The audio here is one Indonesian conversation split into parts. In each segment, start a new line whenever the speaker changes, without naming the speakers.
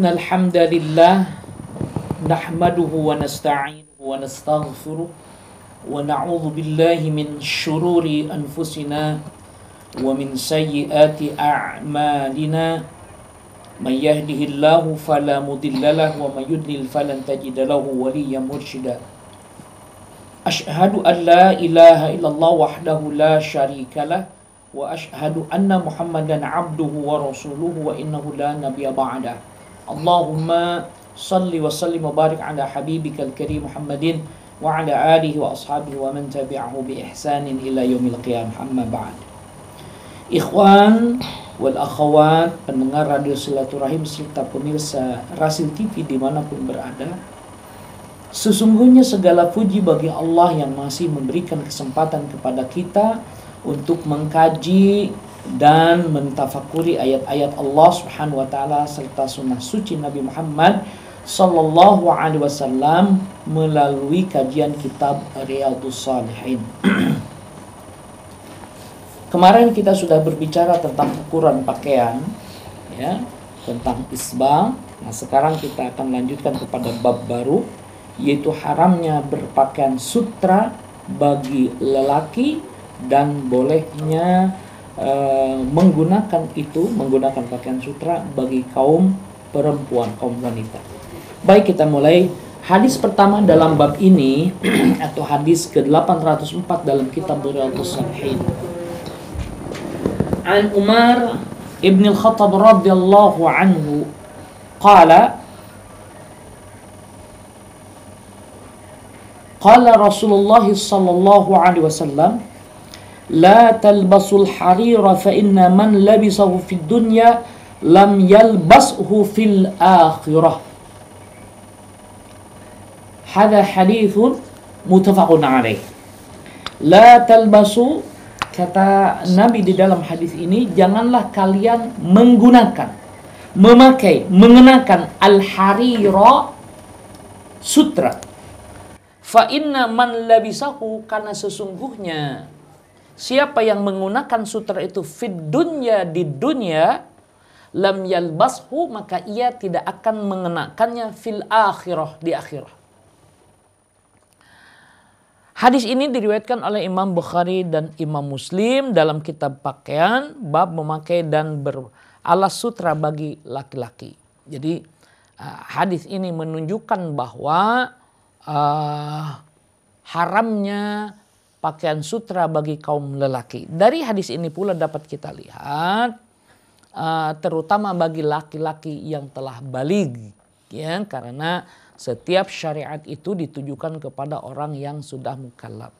Innal hamdalillah nahmaduhu wa nasta'inuhu wa nastaghfiruh wa na'udzu billahi min syururi anfusina wa min sayyiati a'malina. May yahdihillahu fala mudilla lahu wa may yudlil falan tajida lahu waliyyan mursyida. Asyhadu an la ilaha illallah wahdahu la syarikalah wa asyhadu anna Muhammadan abduhu wa rasuluhu wa innahu la nabiyya ba'da. Allahumma salli wa sallim wa barik ala habibikal karim Muhammadin wa ala alihi wa ashabihi wa man tabi'ahu bi ihsanin ila yaumil qiyamah. Amma ba'd. Ikhwan wal akhawat, pendengar radio Silaturahim serta pemirsa Rasil TV dimanapun berada, sesungguhnya segala puji bagi Allah yang masih memberikan kesempatan kepada kita untuk mengkaji dan mentafakuri ayat-ayat Allah Subhanahu wa taala serta sunnah suci Nabi Muhammad sallallahu alaihi wasallam melalui kajian kitab Riyadhus Shalihin. Kemarin kita sudah berbicara tentang ukuran pakaian, ya, tentang isbal. Nah, sekarang kita akan lanjutkan kepada bab baru, yaitu haramnya berpakaian sutra bagi lelaki dan bolehnya menggunakan pakaian sutra bagi kaum perempuan, kaum wanita. Baik, kita mulai. Hadis pertama dalam bab ini atau hadis ke-804 dalam kitab Riyadhus Shalihin. An Umar ibn al-Khattab radhiyallahu anhu qala Rasulullah sallallahu alaihi wasallam la talbasul harira fa inna man labisahu fid dunya lam yalbashu fil akhirah. Hadha hadithun muttafaqun alaih. La talbasu, kata Nabi di dalam hadis ini, janganlah kalian menggunakan, memakai, mengenakan al-harira, sutra. Fa inna man labisahu, karena sesungguhnya siapa yang menggunakan sutra itu fid dunya, di dunia, lam yalbashu, maka ia tidak akan mengenakannya fil akhirah, di akhirat. Hadis ini diriwayatkan oleh Imam Bukhari dan Imam Muslim dalam kitab pakaian, bab memakai dan beralas sutra bagi laki-laki. Jadi hadis ini menunjukkan bahwa haramnya pakaian sutra bagi kaum lelaki. Dari hadis ini pula dapat kita lihat, terutama bagi laki-laki yang telah baligh, ya, karena setiap syariat itu ditujukan kepada orang yang sudah mukallaf.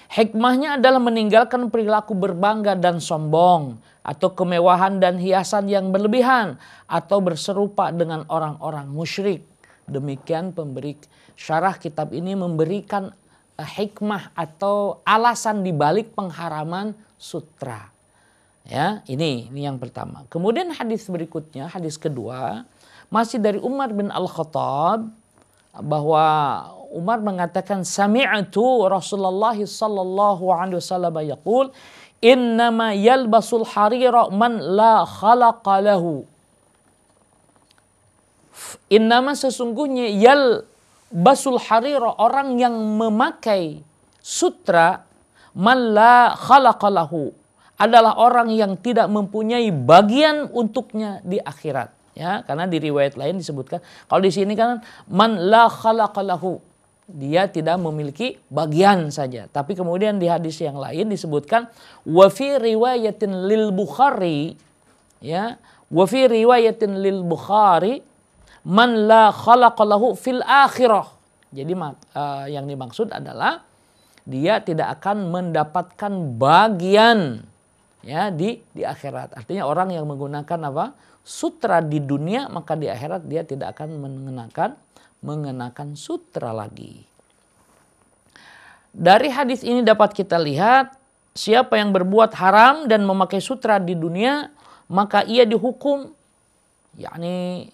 Hikmahnya adalah meninggalkan perilaku berbangga dan sombong, atau kemewahan dan hiasan yang berlebihan, atau berserupa dengan orang-orang musyrik. Demikian pemberi syarah kitab ini memberikan hikmah atau alasan dibalik pengharaman sutra. Ya, ini yang pertama. Kemudian hadis berikutnya, hadis kedua, masih dari Umar bin Al-Khattab, bahwa Umar mengatakan sami'tu Rasulullah sallallahu alaihi wasallam yaqul innama yalbasul harira man la khalaqa lahu. Innama, sesungguhnya, yalbasul harira, orang yang memakai sutra, man la khalaqa lahu, adalah orang yang tidak mempunyai bagian untuknya di akhirat. Ya, karena di riwayat lain disebutkan, kalau di sini kan man la khalaqa lahu, dia tidak memiliki bagian saja. Tapi kemudian di hadis yang lain disebutkan wa fi riwayatin lil Bukhari, ya, wa fi riwayatin lil Bukhari man la khalaqa lahu fil akhirah. Jadi yang dimaksud adalah dia tidak akan mendapatkan bagian, ya, di akhirat. Artinya orang yang menggunakan sutra di dunia, maka di akhirat dia tidak akan mengenakan sutra lagi. Dari hadis ini dapat kita lihat, siapa yang berbuat haram dan memakai sutra di dunia, maka ia dihukum, yakni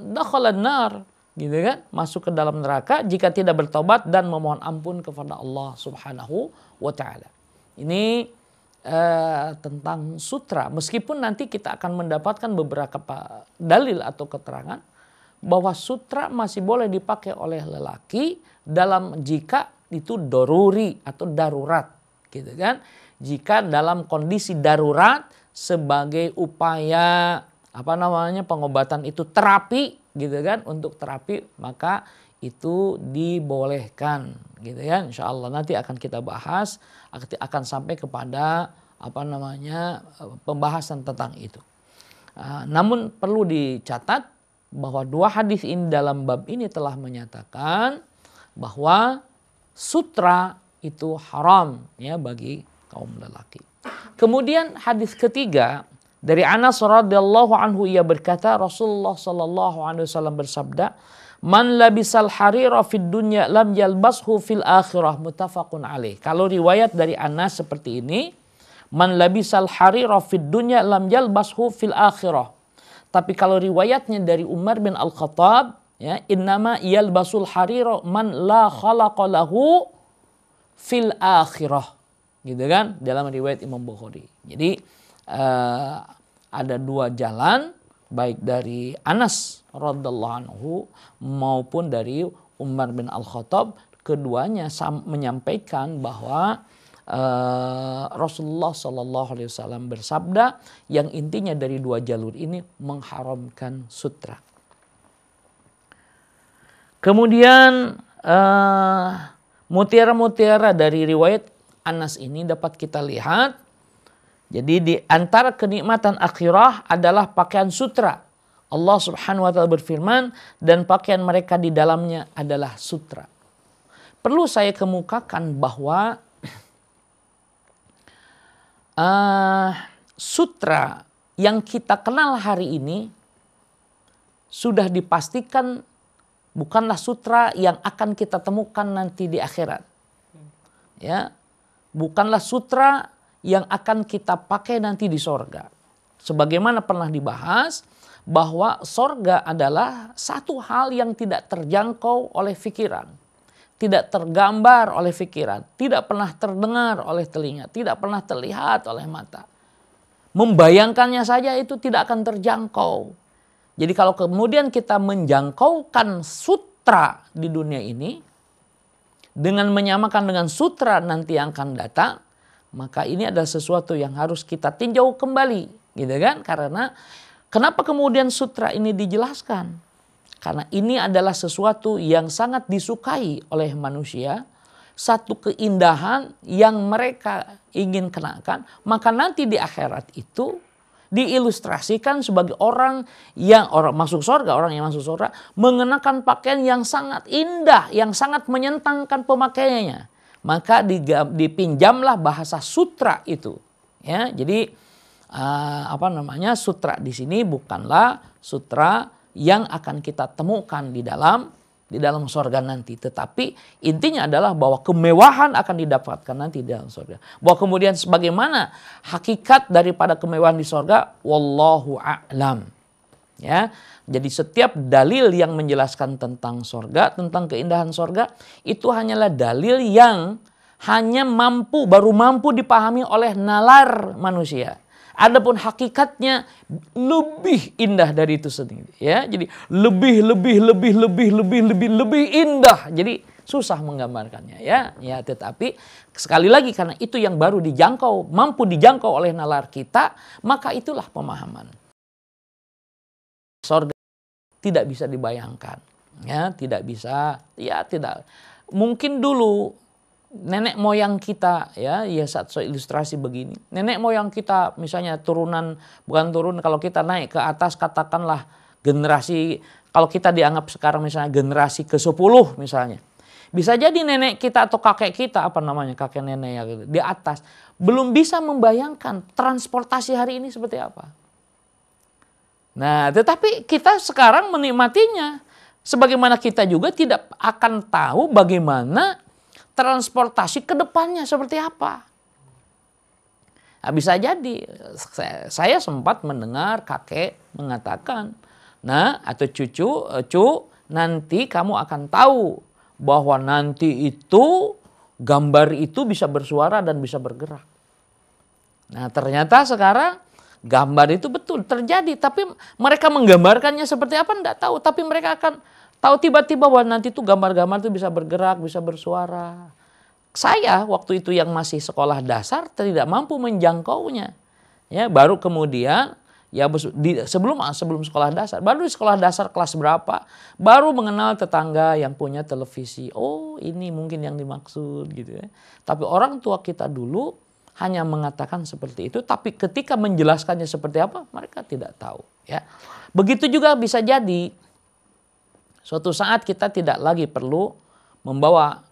dakhalan nar, gitu kan, masuk ke dalam neraka jika tidak bertobat dan memohon ampun kepada Allah Subhanahu wa taala. Ini tentang sutra. Meskipun nanti kita akan mendapatkan beberapa dalil atau keterangan bahwa sutra masih boleh dipakai oleh lelaki dalam jika itu doruri atau darurat, gitu kan? Jika dalam kondisi darurat sebagai upaya pengobatan itu terapi, gitu kan? Untuk terapi maka itu dibolehkan, gitu ya. Insya Allah nanti akan kita bahas, akan sampai kepada pembahasan tentang itu. Namun perlu dicatat bahwa dua hadis ini dalam bab ini telah menyatakan bahwa sutra itu haram ya bagi kaum lelaki. Kemudian hadis ketiga dari Anas radhiyallahu anhu, ia berkata Rasulullah sallallahu alaihi wasallam bersabda, "Man labisal harira fid dunya lam yalbashu fil akhirah," muttafaqun alaih. Kalau riwayat dari Anas seperti ini, "Man labisal harira fid dunya lam yalbashu fil akhirah." Tapi kalau riwayatnya dari Umar bin Al-Khattab, ya, "Innama yalbasul harira man la khalaqa lahu fil akhirah." Gitu kan? Dalam riwayat Imam Bukhari. Jadi ada dua jalan, baik dari Anas radhiyallahu anhu maupun dari Umar bin Al-Khattab, keduanya menyampaikan bahwa Rasulullah Shallallahu Alaihi Wasallam bersabda yang intinya dari dua jalur ini mengharamkan sutra. Kemudian mutiara-mutiara dari riwayat Anas ini dapat kita lihat. Jadi di antara kenikmatan akhirah adalah pakaian sutra. Allah Subhanahu wa taala berfirman, dan pakaian mereka di dalamnya adalah sutra. Perlu saya kemukakan bahwa sutra yang kita kenal hari ini sudah dipastikan bukanlah sutra yang akan kita temukan nanti di akhirat. Ya, bukanlah sutra yang akan kita pakai nanti di sorga. Sebagaimana pernah dibahas bahwa sorga adalah satu hal yang tidak terjangkau oleh pikiran, tidak tergambar oleh pikiran, tidak pernah terdengar oleh telinga, tidak pernah terlihat oleh mata. Membayangkannya saja itu tidak akan terjangkau. Jadi kalau kemudian kita menjangkaukan sutra di dunia ini dengan menyamakan dengan sutra nanti yang akan datang, maka ini adalah sesuatu yang harus kita tinjau kembali, gitu kan? Karena kenapa kemudian sutra ini dijelaskan? Karena ini adalah sesuatu yang sangat disukai oleh manusia, satu keindahan yang mereka ingin kenakan, maka nanti di akhirat itu diilustrasikan sebagai orang yang masuk surga, orang yang masuk surga mengenakan pakaian yang sangat indah, yang sangat menyenangkan pemakaiannya. Maka dipinjamlah bahasa sutra itu. Ya, jadi sutra di sini bukanlah sutra yang akan kita temukan di dalam surga nanti, tetapi intinya adalah bahwa kemewahan akan didapatkan nanti di dalam surga. Bahwa kemudian sebagaimana hakikat daripada kemewahan di surga, wallahu a'lam. Ya, jadi setiap dalil yang menjelaskan tentang surga, tentang keindahan surga, itu hanyalah dalil yang hanya baru mampu dipahami oleh nalar manusia. Adapun hakikatnya lebih indah dari itu sendiri. Ya, jadi lebih indah. Jadi susah menggambarkannya. Ya, tetapi sekali lagi karena itu yang baru mampu dijangkau oleh nalar kita, maka itulah pemahaman. Surga tidak bisa dibayangkan, ya, tidak mungkin dulu nenek moyang kita, ya satu ilustrasi begini, nenek moyang kita misalnya kalau kita naik ke atas katakanlah generasi, kalau kita dianggap sekarang misalnya generasi ke-10 misalnya, bisa jadi nenek kita atau kakek kita kakek nenek ya gitu, di atas belum bisa membayangkan transportasi hari ini seperti apa. Nah, tetapi kita sekarang menikmatinya. Sebagaimana kita juga tidak akan tahu bagaimana transportasi ke depannya seperti apa. Nah, bisa jadi saya sempat mendengar kakek mengatakan, atau cucu, nanti kamu akan tahu bahwa nanti itu gambar itu bisa bersuara dan bisa bergerak. Nah ternyata sekarang gambar itu betul terjadi, tapi mereka menggambarkannya seperti apa enggak tahu, tapi mereka akan tahu tiba-tiba bahwa nanti itu gambar-gambar itu bisa bergerak, bisa bersuara. Saya waktu itu yang masih sekolah dasar tidak mampu menjangkaunya. Ya, baru kemudian ya sebelum sekolah dasar, baru di sekolah dasar kelas berapa, baru mengenal tetangga yang punya televisi. Oh, ini mungkin yang dimaksud gitu ya. Tapi orang tua kita dulu hanya mengatakan seperti itu, tapi ketika menjelaskannya seperti apa, mereka tidak tahu ya. Begitu juga bisa jadi suatu saat kita tidak lagi perlu membawa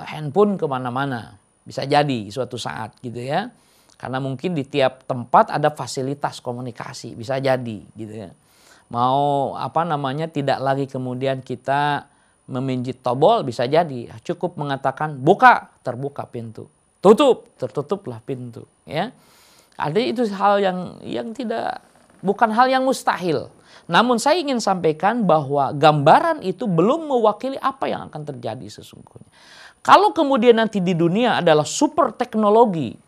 handphone kemana-mana. Bisa jadi suatu saat gitu ya. Karena mungkin di tiap tempat ada fasilitas komunikasi, bisa jadi gitu ya. Mau tidak lagi kemudian kita meminjit tombol, bisa jadi. Cukup mengatakan buka, terbuka pintu. Tutup, tertutuplah pintu ya. Ada itu hal yang tidak, bukan hal yang mustahil. Namun saya ingin sampaikan bahwa gambaran itu belum mewakili apa yang akan terjadi sesungguhnya. Kalau kemudian nanti di dunia adalah super teknologi,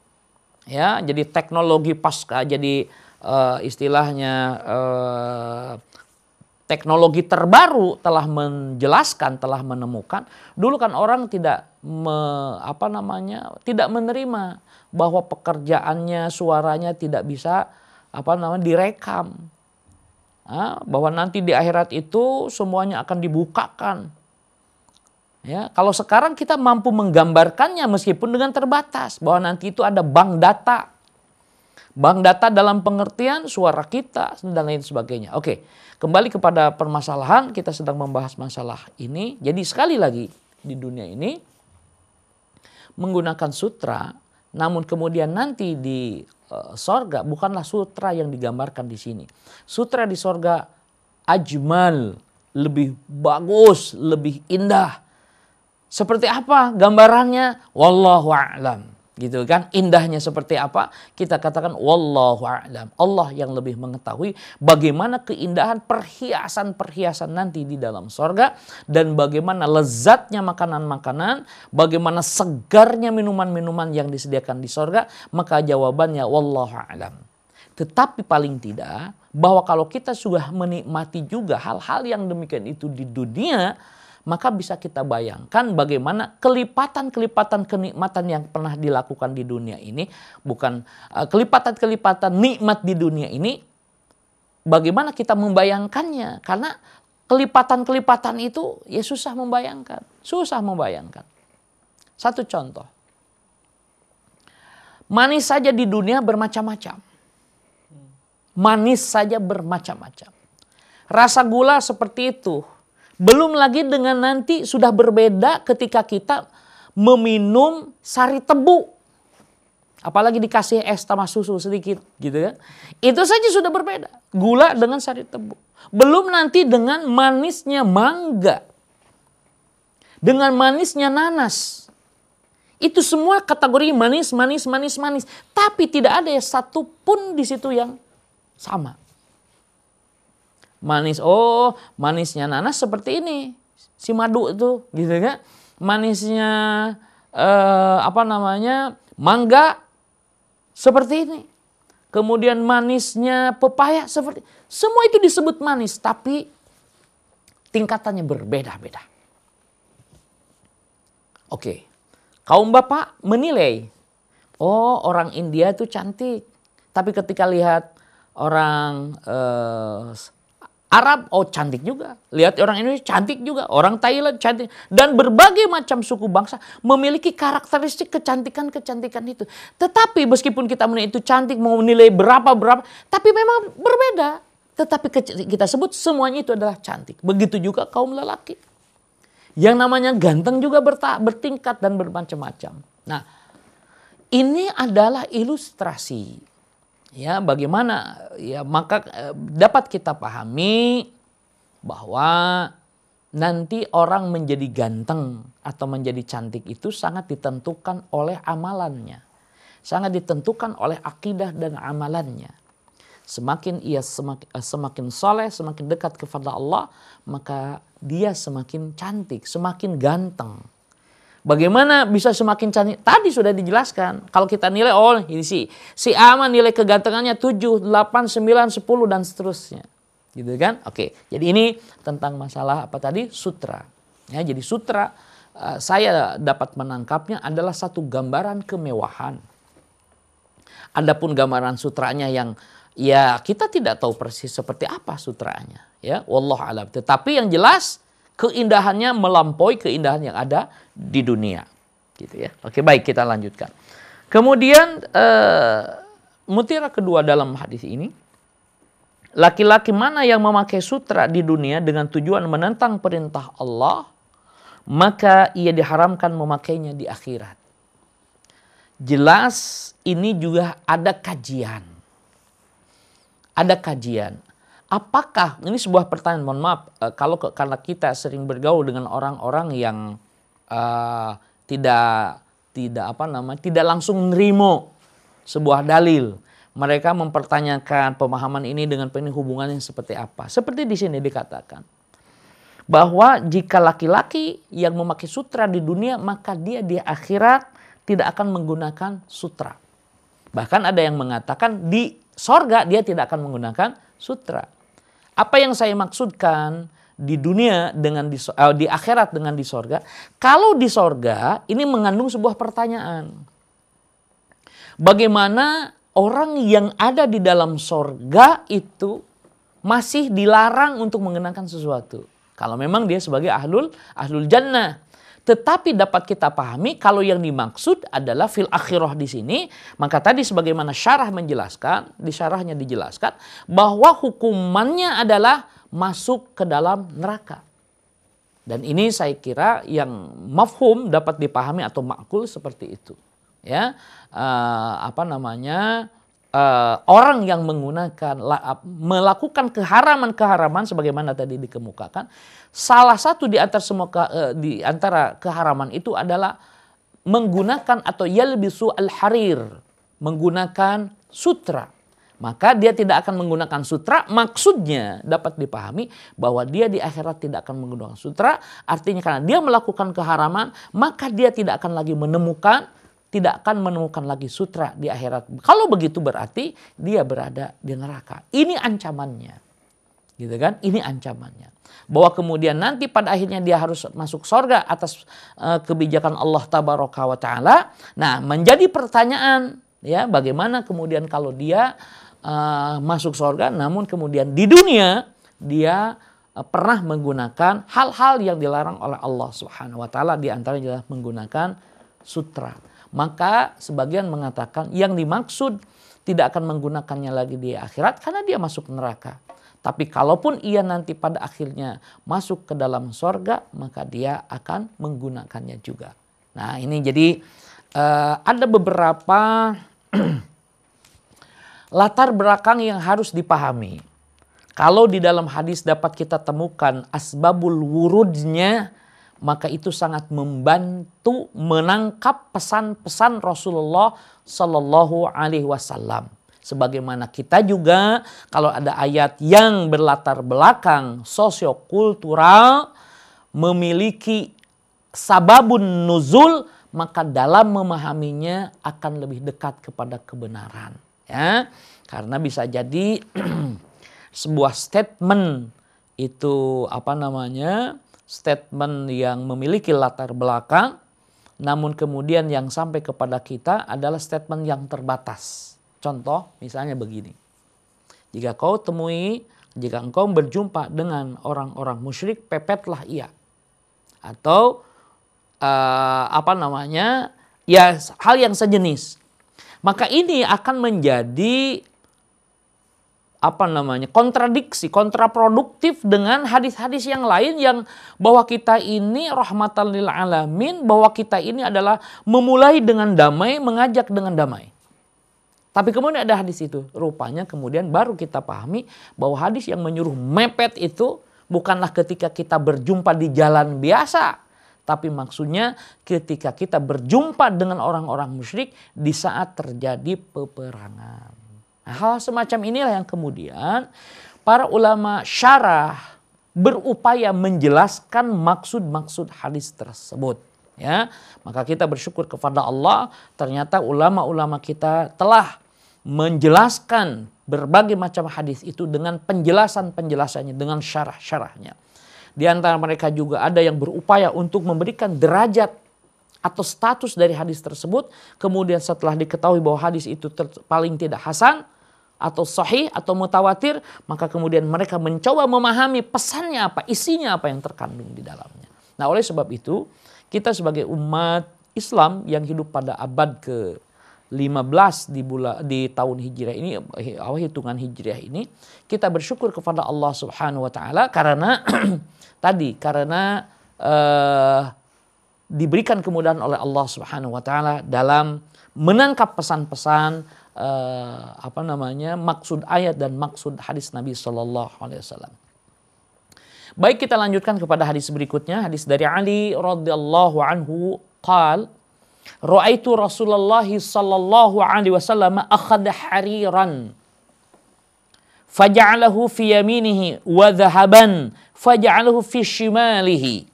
ya, jadi teknologi pasca, jadi istilahnya teknologi terbaru telah menjelaskan, telah menemukan. Dulu kan orang tidak tidak menerima bahwa pekerjaannya, suaranya tidak bisa direkam. Bahwa nanti di akhirat itu semuanya akan dibukakan. Ya, kalau sekarang kita mampu menggambarkannya meskipun dengan terbatas, bahwa nanti itu ada bank data. Bank data dalam pengertian suara kita dan lain sebagainya. Oke, kembali kepada permasalahan, kita sedang membahas masalah ini. Jadi sekali lagi di dunia ini menggunakan sutra, namun kemudian nanti di sorga bukanlah sutra yang digambarkan di sini. Sutra di sorga ajmal, lebih bagus, lebih indah. Seperti apa gambarannya? Wallahu a'lam. Gitu kan? Indahnya seperti apa? Kita katakan wallahu a'lam. Allah yang lebih mengetahui bagaimana keindahan perhiasan-perhiasan nanti di dalam sorga. Dan bagaimana lezatnya makanan-makanan. Bagaimana segarnya minuman-minuman yang disediakan di sorga. Maka jawabannya wallahu a'lam. Tetapi paling tidak bahwa kalau kita sudah menikmati juga hal-hal yang demikian itu di dunia, maka bisa kita bayangkan bagaimana kelipatan-kelipatan kenikmatan yang pernah dilakukan di dunia ini, bukan kelipatan-kelipatan nikmat di dunia ini, bagaimana kita membayangkannya. Karena kelipatan-kelipatan itu ya susah membayangkan. Satu contoh. Manis saja di dunia bermacam-macam. Manis saja bermacam-macam. Rasa gula seperti itu. Belum lagi dengan nanti sudah berbeda ketika kita meminum sari tebu. Apalagi dikasih es sama susu sedikit gitu kan. Itu saja sudah berbeda. Gula dengan sari tebu. Belum nanti dengan manisnya mangga. Dengan manisnya nanas. Itu semua kategori manis. Tapi tidak ada satu pun di situ yang sama. Manisnya nanas seperti ini, si madu itu, gitu kan? Manisnya mangga seperti ini. Kemudian manisnya pepaya seperti, semua itu disebut manis, tapi tingkatannya berbeda-beda. Oke, kaum bapak menilai, orang India itu cantik, tapi ketika lihat orang Arab, cantik juga. Lihat orang Indonesia, cantik juga. Orang Thailand, cantik. Dan berbagai macam suku bangsa memiliki karakteristik kecantikan-kecantikan itu. Tetapi meskipun kita menilai itu cantik, mau menilai berapa, tapi memang berbeda. Tetapi kita sebut semuanya itu adalah cantik. Begitu juga kaum lelaki. Yang namanya ganteng juga bertingkat dan bermacam-macam. Nah, ini adalah ilustrasi. Ya, bagaimana ya, maka dapat kita pahami bahwa nanti orang menjadi ganteng atau menjadi cantik itu sangat ditentukan oleh amalannya. Sangat ditentukan oleh akidah dan amalannya. Semakin ia semakin soleh, semakin dekat kepada Allah, maka dia semakin cantik, semakin ganteng. Bagaimana bisa semakin cantik? Tadi sudah dijelaskan. Kalau kita nilai, oh ini si A nilai kegantengannya 7, 8, 9, 10 dan seterusnya. Gitu kan? Oke. Jadi ini tentang masalah apa tadi? Sutra. Ya, jadi sutra saya dapat menangkapnya adalah satu gambaran kemewahan. Adapun gambaran sutranya yang ya kita tidak tahu persis seperti apa sutranya. Ya, wallahu a'lam. Tetapi yang jelas keindahannya melampaui keindahan yang ada di dunia, gitu ya. Oke, baik, kita lanjutkan. Kemudian mutiara kedua dalam hadis ini, laki-laki mana yang memakai sutra di dunia dengan tujuan menentang perintah Allah, maka ia diharamkan memakainya di akhirat. Jelas ini juga ada kajian. Ada kajian. Apakah, ini sebuah pertanyaan, mohon maaf, karena kita sering bergaul dengan orang-orang yang tidak langsung nerimo sebuah dalil. Mereka mempertanyakan pemahaman ini dengan penuh hubungannya seperti apa. Seperti di sini dikatakan bahwa jika laki-laki yang memakai sutra di dunia, maka dia di akhirat tidak akan menggunakan sutra. Bahkan ada yang mengatakan di sorga dia tidak akan menggunakan sutra. Apa yang saya maksudkan di dunia dengan di akhirat dengan di sorga? Kalau di sorga ini mengandung sebuah pertanyaan. Bagaimana orang yang ada di dalam sorga itu masih dilarang untuk mengenakan sesuatu? Kalau memang dia sebagai ahlul jannah. Tetapi dapat kita pahami kalau yang dimaksud adalah fil akhirah di sini, maka tadi sebagaimana syarah menjelaskan, di syarahnya dijelaskan bahwa hukumannya adalah masuk ke dalam neraka. Dan ini saya kira yang mafhum dapat dipahami atau makul seperti itu. Ya, orang yang melakukan keharaman sebagaimana tadi dikemukakan, salah satu di antara keharaman itu adalah menggunakan atau yalbisu al-harir, menggunakan sutra. Maka dia tidak akan menggunakan sutra, maksudnya dapat dipahami bahwa dia di akhirat tidak akan menggunakan sutra, artinya karena dia melakukan keharaman, maka dia tidak akan menemukan lagi sutra di akhirat. Kalau begitu berarti dia berada di neraka. Ini ancamannya. Gitu kan? Ini ancamannya. Bahwa kemudian nanti pada akhirnya dia harus masuk surga atas kebijakan Allah Tabaraka wa Ta'ala. Nah, menjadi pertanyaan, ya, bagaimana kemudian kalau dia masuk surga namun kemudian di dunia dia pernah menggunakan hal-hal yang dilarang oleh Allah Subhanahu wa Ta'ala, di antaranya adalah menggunakan sutra. Maka sebagian mengatakan yang dimaksud tidak akan menggunakannya lagi di akhirat karena dia masuk neraka. Tapi kalaupun ia nanti pada akhirnya masuk ke dalam sorga, maka dia akan menggunakannya juga. Nah, ini jadi ada beberapa latar belakang yang harus dipahami. Kalau di dalam hadis dapat kita temukan asbabul wurudnya, maka itu sangat membantu menangkap pesan-pesan Rasulullah Sallallahu Alaihi Wasallam. Sebagaimana kita juga kalau ada ayat yang berlatar belakang sosiokultural memiliki sababun nuzul, maka dalam memahaminya akan lebih dekat kepada kebenaran. Ya, karena bisa jadi sebuah statement itu statement yang memiliki latar belakang, namun kemudian yang sampai kepada kita adalah statement yang terbatas. Contoh misalnya begini, jika engkau berjumpa dengan orang-orang musyrik, pepetlah ia. Atau hal yang sejenis. Maka ini akan menjadi kontraproduktif dengan hadis-hadis yang lain yang bahwa kita ini rahmatan lil alamin, bahwa kita ini adalah memulai dengan damai, mengajak dengan damai. Tapi kemudian ada hadis itu, rupanya kemudian baru kita pahami bahwa hadis yang menyuruh mepet itu bukanlah ketika kita berjumpa di jalan biasa, tapi maksudnya ketika kita berjumpa dengan orang-orang musyrik di saat terjadi peperangan. Nah, hal semacam inilah yang kemudian para ulama syarah berupaya menjelaskan maksud-maksud hadis tersebut. Ya, maka kita bersyukur kepada Allah, ternyata ulama-ulama kita telah menjelaskan berbagai macam hadis itu dengan penjelasan-penjelasannya, dengan syarah-syarahnya. Di antara mereka juga ada yang berupaya untuk memberikan derajat atau status dari hadis tersebut. Kemudian setelah diketahui bahwa hadis itu paling tidak hasan atau sahih atau mutawatir, maka kemudian mereka mencoba memahami pesannya apa, isinya apa yang terkandung di dalamnya. Nah, oleh sebab itu kita sebagai umat Islam yang hidup pada abad ke-15 di tahun Hijriah ini, hitungan Hijriah ini, kita bersyukur kepada Allah Subhanahu wa taala karena karena diberikan kemudahan oleh Allah Subhanahu wa taala dalam menangkap pesan-pesan maksud ayat dan maksud hadis Nabi sallallahu alaihi wasallam. Baik, kita lanjutkan kepada hadis berikutnya, hadis dari Ali radhiyallahu anhu qala ra'aitu Rasulullah sallallahu alaihi wasallam akhadha hariran faja'alahu fi yaminihi wa dhahaban faja'alahu fi shimalihi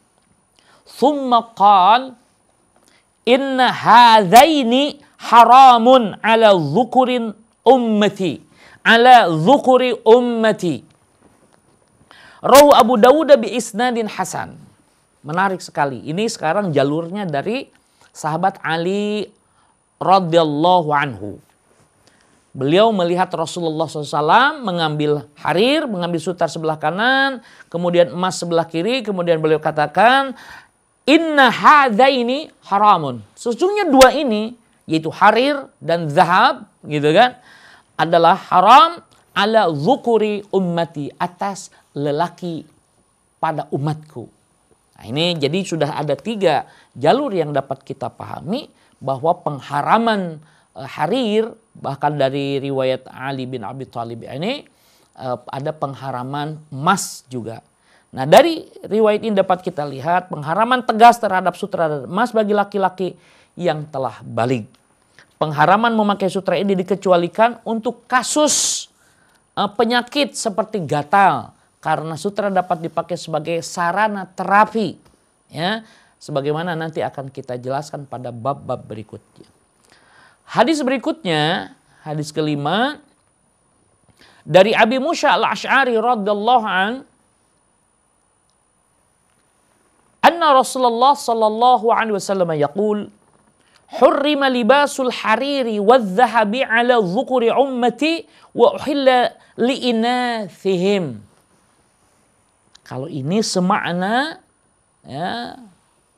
thumma qala inna hadzaini haramun ala dhukuri ummati Rawahu Abu Dawud bi isnadin hasan. Menarik sekali. Ini sekarang jalurnya dari sahabat Ali radhiyallahu anhu. Beliau melihat Rasulullah SAW mengambil harir, mengambil sutar sebelah kanan, kemudian emas sebelah kiri, kemudian beliau katakan, inna hadzaini haramun. Sesungguhnya dua ini, yaitu harir dan zahab, gitu kan, adalah haram ala dzukuri ummati, atas lelaki pada umatku. Nah, ini jadi sudah ada 3 jalur yang dapat kita pahami bahwa pengharaman harir, bahkan dari riwayat Ali bin Abi Thalib ini ada pengharaman emas juga. Nah, dari riwayat ini dapat kita lihat pengharaman tegas terhadap sutra dan emas bagi laki-laki yang telah baligh. Pengharaman memakai sutra ini dikecualikan untuk kasus penyakit seperti gatal, karena sutra dapat dipakai sebagai sarana terapi, ya, sebagaimana nanti akan kita jelaskan pada bab-bab berikutnya. Hadis berikutnya, hadis kelima, dari Abi Musa al-Ash'ari radhiyallahu an, anna Rasulullah sallallahu alaihi wasallam yaqul, hurrima libasul hariri wadh-dhahabi ala dhukuri ummati wa uhilla liinathihim. Kalau ini semakna, ya,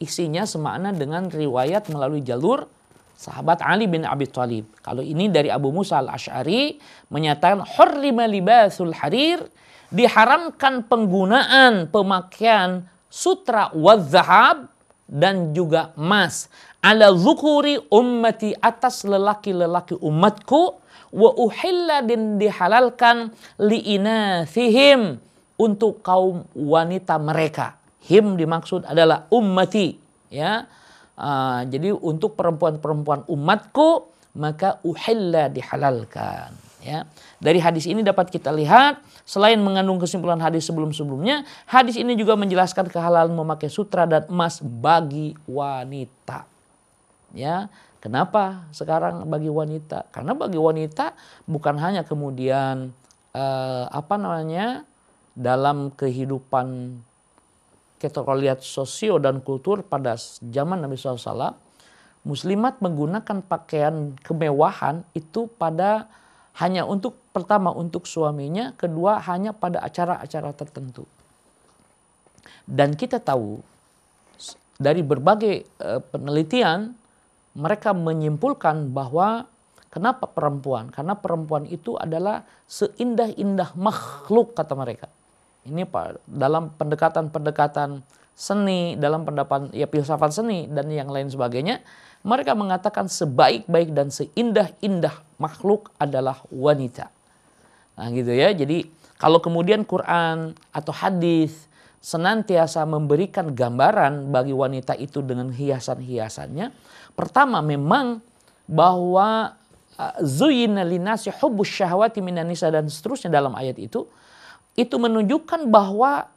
isinya semakna dengan riwayat melalui jalur sahabat Ali bin Abi Thalib. Kalau ini dari Abu Musa al-Ash'ari menyatakan hurrima libasul harir, diharamkan penggunaan pemakaian sutra wadh-dhahab dan juga emas ala dzukuri ummati, atas lelaki-lelaki umatku, wa uhilla, dan dihalalkan liinathihim, untuk kaum wanita mereka. Him dimaksud adalah ummati, ya. Jadi untuk perempuan-perempuan umatku maka uhilla, dihalalkan, ya. Dari hadis ini dapat kita lihat selain mengandung kesimpulan hadis sebelum-sebelumnya, hadis ini juga menjelaskan kehalalan memakai sutra dan emas bagi wanita. Ya, kenapa sekarang bagi wanita? Karena bagi wanita bukan hanya kemudian dalam kehidupan kita lihat sosio dan kultur pada zaman Nabi SAW, muslimat menggunakan pakaian kemewahan itu pada hanya untuk, pertama untuk suaminya, kedua hanya pada acara-acara tertentu. Dan kita tahu dari berbagai penelitian, mereka menyimpulkan bahwa kenapa perempuan? Karena perempuan itu adalah seindah-indah makhluk, kata mereka. Ini dalam pendekatan-pendekatan seni, dalam pendapat filsafat seni dan yang lain sebagainya, mereka mengatakan sebaik-baik dan seindah-indah makhluk adalah wanita. Nah, gitu ya. Jadi kalau kemudian Quran atau hadis senantiasa memberikan gambaran bagi wanita itu dengan hiasan-hiasannya, pertama memang bahwa zuyyina linnasi hubbus syahwati minan nisa dan seterusnya dalam ayat itu menunjukkan bahwa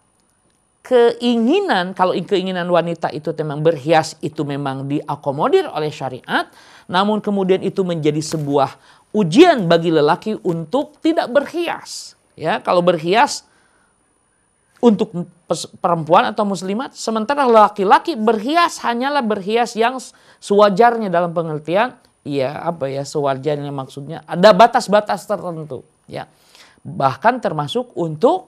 keinginan, kalau keinginan wanita itu memang berhias, itu memang diakomodir oleh syariat, namun kemudian itu menjadi sebuah ujian bagi lelaki untuk tidak berhias. Ya, kalau berhias untuk perempuan atau muslimat, sementara laki-laki berhias hanyalah berhias yang sewajarnya, dalam pengertian sewajarnya, maksudnya ada batas-batas tertentu, ya. Bahkan termasuk untuk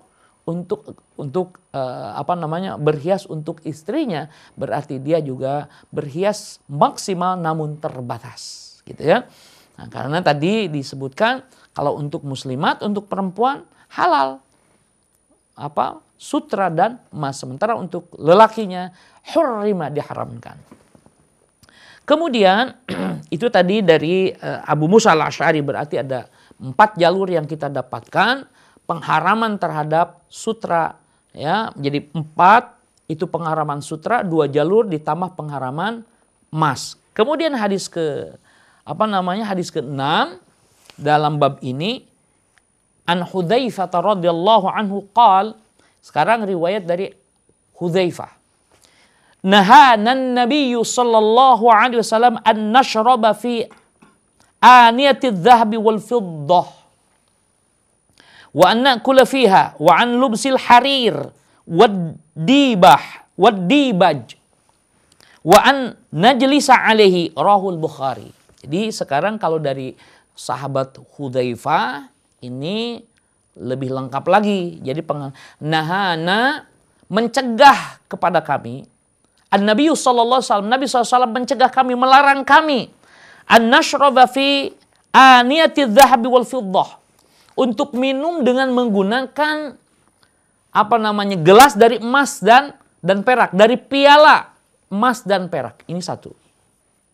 berhias untuk istrinya, berarti dia juga berhias maksimal namun terbatas, gitu ya. Nah, karena tadi disebutkan kalau untuk muslimat, untuk perempuan halal sutra dan emas, sementara untuk lelakinya hurrima, diharamkan. Kemudian itu tadi dari Abu Musa al-Asy'ari, berarti ada 4 jalur yang kita dapatkan pengharaman terhadap sutra, ya. Jadi 4 itu pengharaman sutra, 2 jalur ditambah pengharaman emas. Kemudian hadis ke-6 dalam bab ini, an Hudzaifah radhiyallahu anhu qala, sekarang riwayat dari Hudzaifah. Nahanan Nabiyyu sallallahu alaihi wasallam an nashraba fi aniyati adh-dhahabi wal fiddah wa an na'kula fiha wa an lubsil harir wad dibaj wa an najlisa alaihi, rahul Bukhari. Jadi sekarang kalau dari sahabat Hudzaifah ini lebih lengkap lagi. Jadi nahana, mencegah kepada kami, An-Nabi sallallahu alaihi wasallam, Nabi SAW mencegah kami, melarang kami, an-nashraba fi aniyati adh-dhahabi wal fiddah, untuk minum dengan menggunakan gelas dari emas dan perak, dari piala emas dan perak. Ini satu,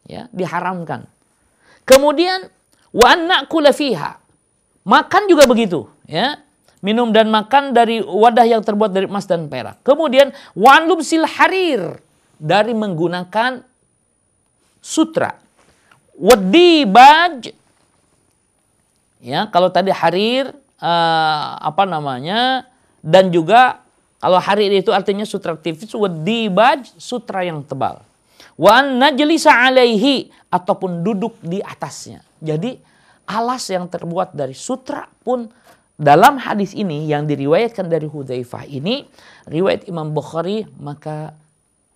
ya, diharamkan. Kemudian wa an na'kula fiha, makan juga begitu, ya, minum dan makan dari wadah yang terbuat dari emas dan perak. Kemudian wa an lubsil harir, dari menggunakan sutra. Wadibaj, ya, kalau tadi harir dan juga kalau harir itu artinya sutra tipis, wadibaj sutra yang tebal. Wa an najlisa alaihi, ataupun duduk di atasnya. Jadi alas yang terbuat dari sutra pun dalam hadis ini yang diriwayatkan dari Hudzaifah ini, riwayat Imam Bukhari, maka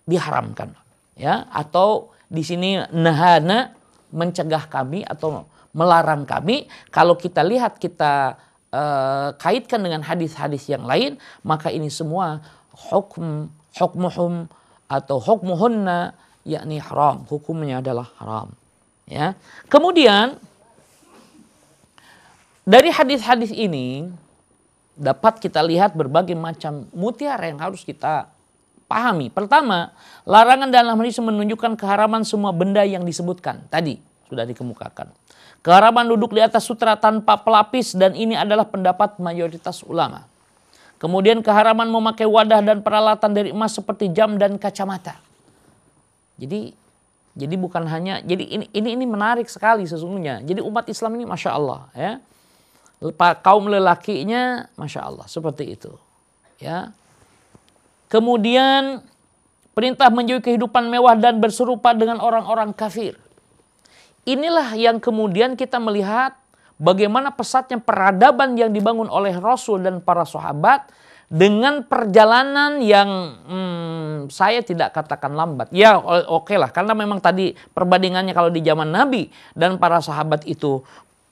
diharamkan, ya. Atau di sini nahana, mencegah kami atau melarang kami. Kalau kita lihat, kita kaitkan dengan hadis-hadis yang lain, maka ini semua hukmuhum atau hukmuhunna, yakni haram, hukumnya adalah haram, ya. Kemudian dari hadis-hadis ini dapat kita lihat berbagai macam mutiara yang harus kita pahami. Pertama, larangan dalam hadis menunjukkan keharaman semua benda yang disebutkan tadi, sudah dikemukakan. Keharaman duduk di atas sutra tanpa pelapis, dan ini adalah pendapat mayoritas ulama. Kemudian keharaman memakai wadah dan peralatan dari emas seperti jam dan kacamata. Jadi bukan hanya, jadi ini menarik sekali sesungguhnya. Jadi umat Islam ini Masya Allah, ya. Kaum lelakinya Masya Allah seperti itu, ya. Kemudian perintah menjauhi kehidupan mewah dan berserupa dengan orang-orang kafir. Inilah yang kemudian kita melihat bagaimana pesatnya peradaban yang dibangun oleh Rasul dan para sahabat dengan perjalanan yang saya tidak katakan lambat. Ya oke lah, karena memang tadi perbandingannya kalau di zaman Nabi dan para sahabat itu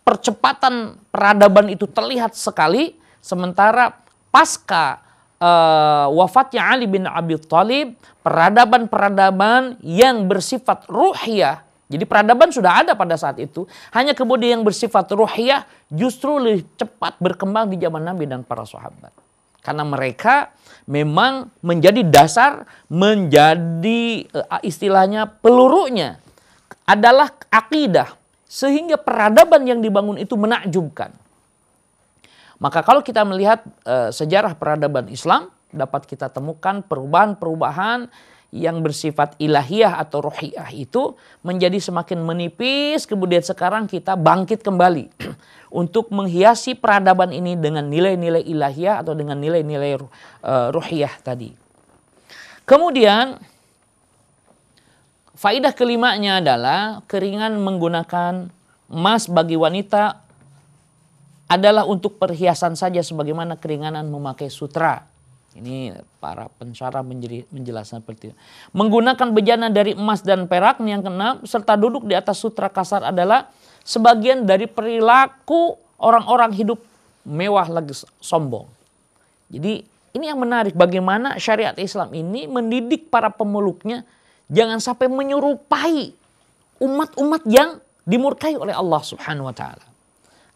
percepatan peradaban itu terlihat sekali, sementara pasca wafatnya Ali bin Abi Thalib, peradaban-peradaban yang bersifat ruhiyah, jadi peradaban sudah ada pada saat itu, hanya kemudian yang bersifat ruhiyah justru lebih cepat berkembang di zaman Nabi dan para sahabat. Karena mereka memang menjadi dasar, menjadi istilahnya pelurunya adalah akidah, sehingga peradaban yang dibangun itu menakjubkan. Maka kalau kita melihat sejarah peradaban Islam, dapat kita temukan perubahan-perubahan yang bersifat ilahiyah atau ruhiyah itu menjadi semakin menipis, kemudian sekarang kita bangkit kembali untuk menghiasi peradaban ini dengan nilai-nilai ilahiyah atau dengan nilai-nilai ruhiyah tadi. Kemudian faidah kelimanya adalah keringan menggunakan emas bagi wanita adalah untuk perhiasan saja sebagaimana keringanan memakai sutra. Ini para pensyarah menjelaskan seperti itu. Menggunakan bejana dari emas dan perak yang keenam serta duduk di atas sutra kasar adalah sebagian dari perilaku orang-orang hidup mewah lagi sombong. Jadi ini yang menarik, bagaimana syariat Islam ini mendidik para pemeluknya jangan sampai menyerupai umat-umat yang dimurkai oleh Allah Subhanahu wa taala.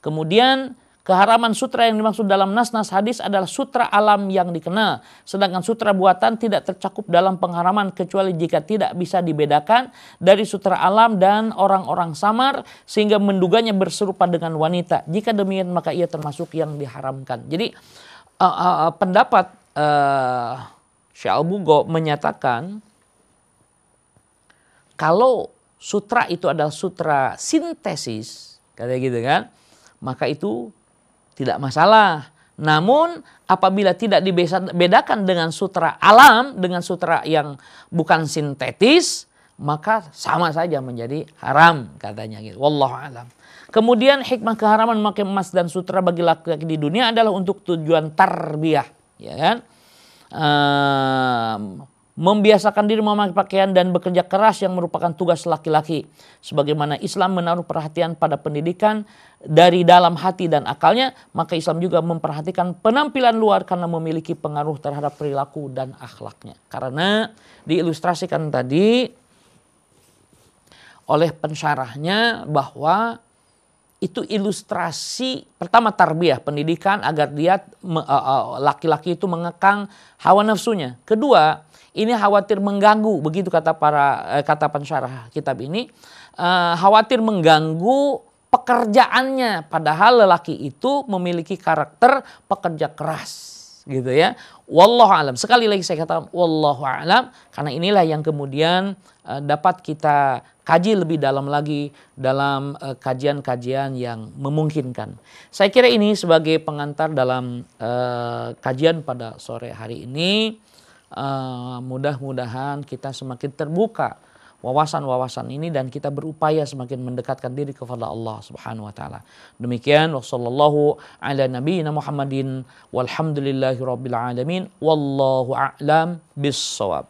Kemudian keharaman sutra yang dimaksud dalam nas-nas hadis adalah sutra alam yang dikenal. Sedangkan sutra buatan tidak tercakup dalam pengharaman kecuali jika tidak bisa dibedakan dari sutra alam dan orang-orang samar sehingga menduganya berserupa dengan wanita. Jika demikian maka ia termasuk yang diharamkan. Jadi pendapat Syekh Al-Bugho menyatakan kalau sutra itu adalah sutra sintesis, katanya gitu kan, maka itu tidak masalah. Namun apabila tidak dibedakan dengan sutra alam, dengan sutra yang bukan sintetis, maka sama saja menjadi haram, katanya gitu. Wallahu a'lam. Kemudian hikmah keharaman memakai emas dan sutra bagi laki-laki di dunia adalah untuk tujuan tarbiyah, ya kan? Membiasakan diri memakai pakaian dan bekerja keras yang merupakan tugas laki-laki. Sebagaimana Islam menaruh perhatian pada pendidikan dari dalam hati dan akalnya, maka Islam juga memperhatikan penampilan luar karena memiliki pengaruh terhadap perilaku dan akhlaknya. Karena diilustrasikan tadi oleh pensyarahnya bahwa itu ilustrasi pertama tarbiyah, pendidikan agar dia laki-laki itu mengekang hawa nafsunya. Kedua, ini khawatir mengganggu, begitu kata kata pensyarah kitab ini, khawatir mengganggu pekerjaannya, padahal lelaki itu memiliki karakter pekerja keras, gitu ya. Wallahu alam. Sekali lagi saya katakan wallahu alam, karena inilah yang kemudian dapat kita kaji lebih dalam lagi dalam kajian-kajian yang memungkinkan. Saya kira ini sebagai pengantar dalam kajian pada sore hari ini. Mudah-mudahan kita semakin terbuka wawasan-wawasan ini dan kita berupaya semakin mendekatkan diri kepada Allah Subhanahu wa taala. Demikian wassallallahu ala nabiyyina Muhammadin walhamdulillahirabbil alamin wallahu a'lam bissawab.